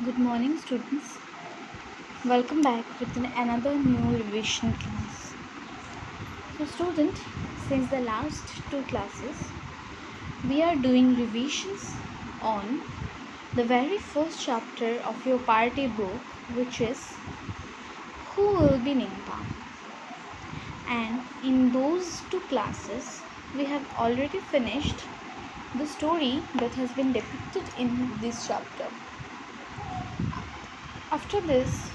Good morning, students. Welcome back with another new revision class. So, student, since the last two classes, we are doing revisions on the very first chapter of your party book, which is Who Will Be Nimpa? And in those two classes, we have already finished the story that has been depicted in this chapter. After this,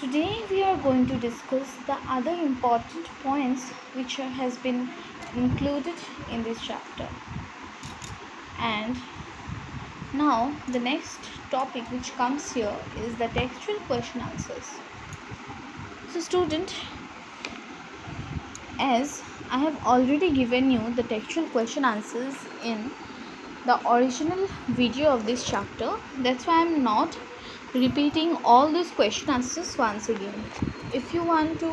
today we are going to discuss the other important points which has been included in this chapter. And now the next topic which comes here is the textual question answers. So student, as I have already given you the textual question answers in the original video of this chapter, that's why I'm not repeating all these question answers once again. If you want to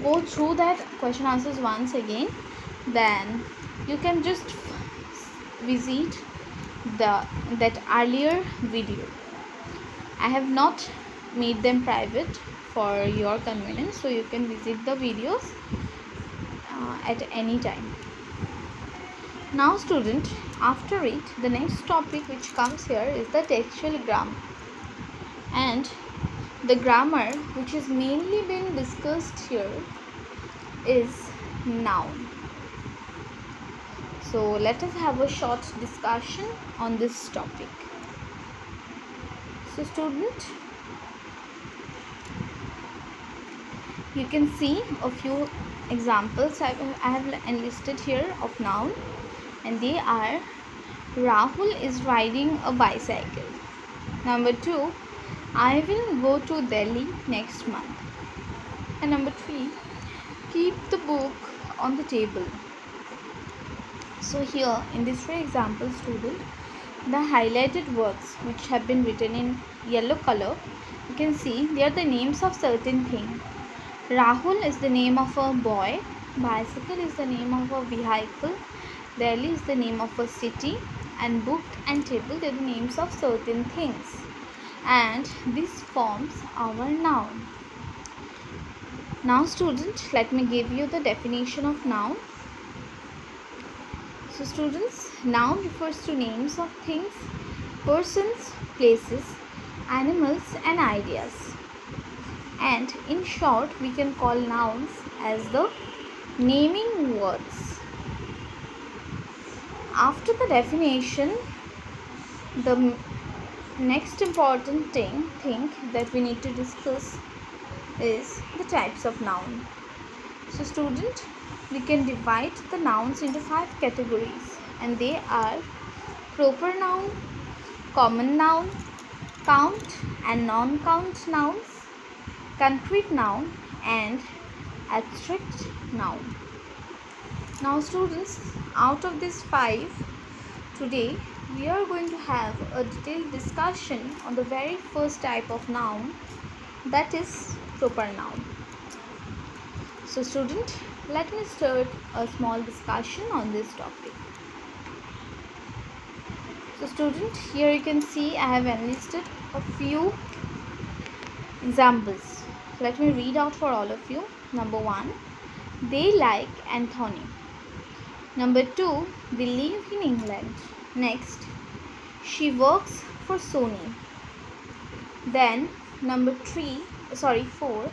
go through that question answers once again, then you can just visit that earlier video. I have not made them private for your convenience, so you can visit the videos at any time. Now student, after it, the next topic which comes here is the textual grammar. And the grammar which is mainly being discussed here is noun. So let us have a short discussion on this topic. So student, you can see a few examples I have enlisted here of noun, and they are: Rahul is riding a bicycle. Number 2, I will go to Delhi next month. And number 3, keep the book on the table. So here in this three example, student, the highlighted words which have been written in yellow color, you can see they are the names of certain things. Rahul is the name of a boy, bicycle is the name of a vehicle, Delhi is the name of a city, and book and table, they are the names of certain things. And this forms our noun. Now student, let me give you the definition of noun. So students, noun refers to names of things, persons, places, animals and ideas. And in short, we can call nouns as the naming words. After the definition, the next important thing that we need to discuss is the types of noun. So student, we can divide the nouns into 5 categories, and they are proper noun, common noun, count and non-count nouns, concrete noun and abstract noun. Now students, out of these 5, today we are going to have a detailed discussion on the very first type of noun, that is proper noun. So student, let me start a small discussion on this topic. So student, here you can see I have enlisted a few examples. Let me read out for all of you. Number 1, they like Anthony. Number 2, they live in England. Next, she works for Sony. Then number 4,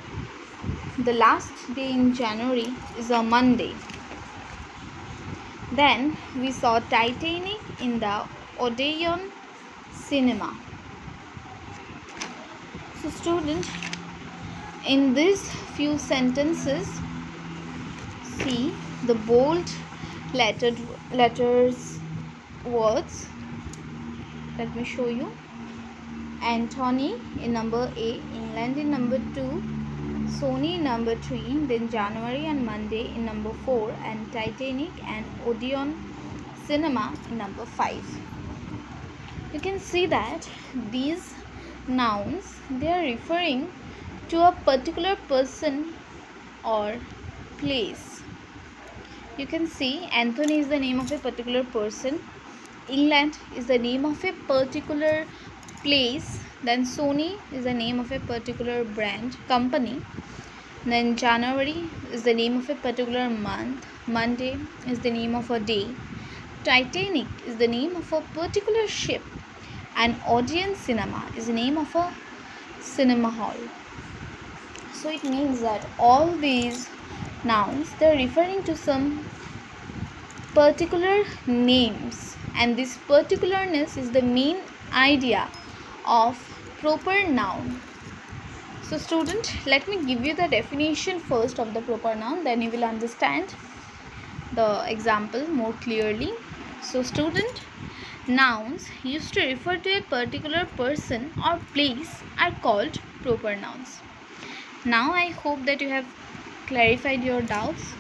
the last day in January is a Monday. Then we saw Titanic in the Odeon cinema. So student, in these few sentences, see the bold letters words. Let me show you. Anthony in number A, England in number 2, Sony in number 3, then January and Monday in number 4, and Titanic and Odeon cinema in number 5. You can see that these nouns, they are referring to a particular person or place. You can see Anthony is the name of a particular person, England is the name of a particular place. Then Sony is the name of a particular brand company. Then January is the name of a particular month. Monday is the name of a day. Titanic is the name of a particular ship. And Odeon Cinema is the name of a cinema hall. So it means that all these nouns, they're referring to some particular names, and this particularness is the main idea of proper noun. So student, let me give you the definition first of the proper noun, then you will understand the example more clearly. So student, nouns used to refer to a particular person or place are called proper nouns. Now I hope that you have clarified your doubts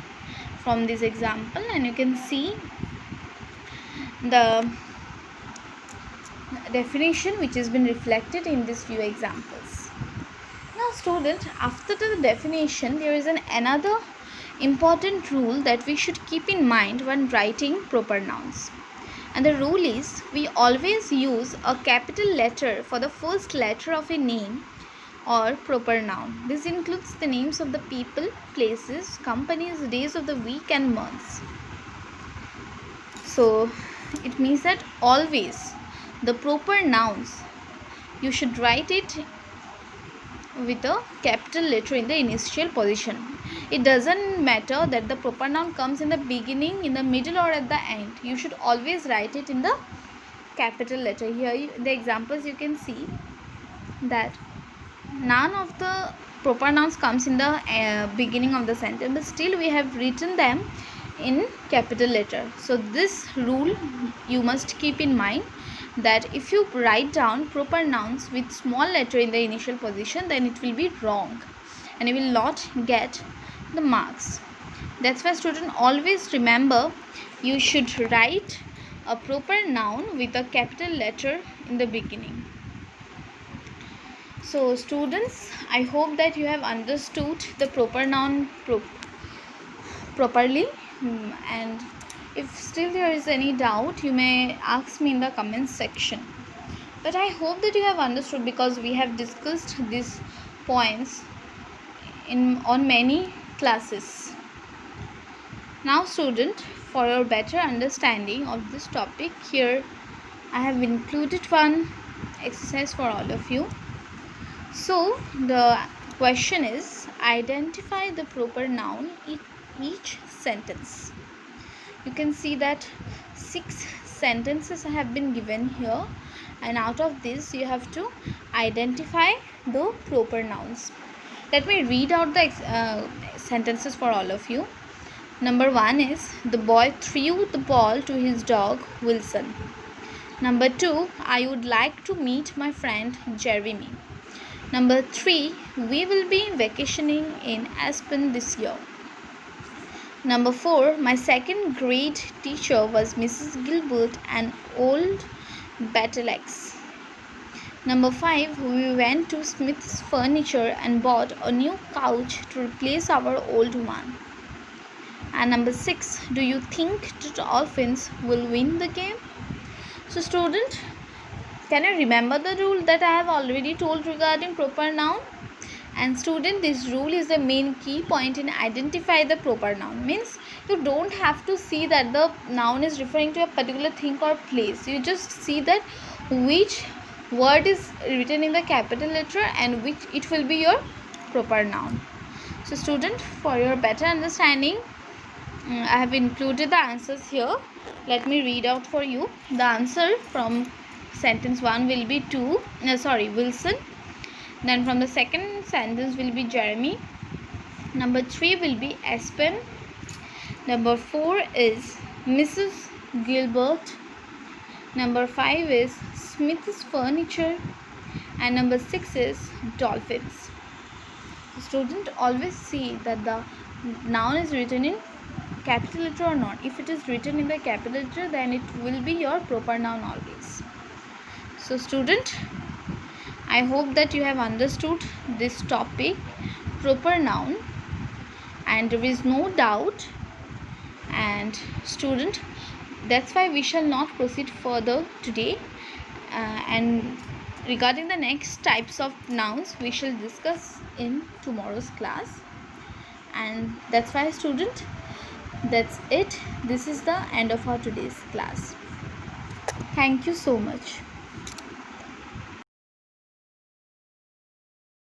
from this example, and you can see the definition which has been reflected in these few examples. Now student, after the definition, there is another important rule that we should keep in mind when writing proper nouns. And the rule is, we always use a capital letter for the first letter of a name or proper noun. This includes the names of the people, places, companies, days of the week and months. So it means that always the proper nouns, you should write it with a capital letter in the initial position. It doesn't matter that the proper noun comes in the beginning, in the middle or at the end. You should always write it in the capital letter. Here the examples you can see that none of the proper nouns comes in the beginning of the sentence, but still we have written them in capital letter. So this rule you must keep in mind, that if you write down proper nouns with small letter in the initial position, then it will be wrong and you will not get the marks. That's why student, always remember, you should write a proper noun with a capital letter in the beginning. So students, I hope that you have understood the proper noun properly, and if still there is any doubt, you may ask me in the comments section. But I hope that you have understood, because we have discussed these points on many classes. Now student, for your better understanding of this topic, here I have included one exercise for all of you. So the question is, identify the proper noun in each sentence. You can see that 6 sentences have been given here, and out of this you have to identify the proper nouns. Let me read out the sentences for all of you. Number 1 is, the boy threw the ball to his dog Wilson. Number 2, I would like to meet my friend Jeremy. Number 3, we will be vacationing in Aspen this year. Number 4, my second grade teacher was Mrs. Gilbert, an old Battleaxe. Number 5, we went to Smith's Furniture and bought a new couch to replace our old one. And number 6, do you think the Dolphins will win the game? So student, can you remember the rule that I have already told regarding proper noun? And student, this rule is the main key point in identify the proper noun. Means you don't have to see that the noun is referring to a particular thing or place. You just see that which word is written in the capital letter and which it will be your proper noun. So student, for your better understanding, I have included the answers here. Let me read out for you. The answer from sentence 1 will be Wilson. Then from the second sentence will be Jeremy. Number 3 will be Aspen. Number 4 is Mrs. Gilbert. Number 5 is Smith's Furniture. And number 6 is Dolphins. The student, always see that the noun is written in capital letter or not. If it is written in the capital letter, then it will be your proper noun always. So student, I hope that you have understood this topic, proper noun, and there is no doubt. And student, that's why we shall not proceed further today, and Regarding the next types of nouns, we shall discuss in tomorrow's class. And that's why, student, that's it. This is the end of our today's class. Thank you so much.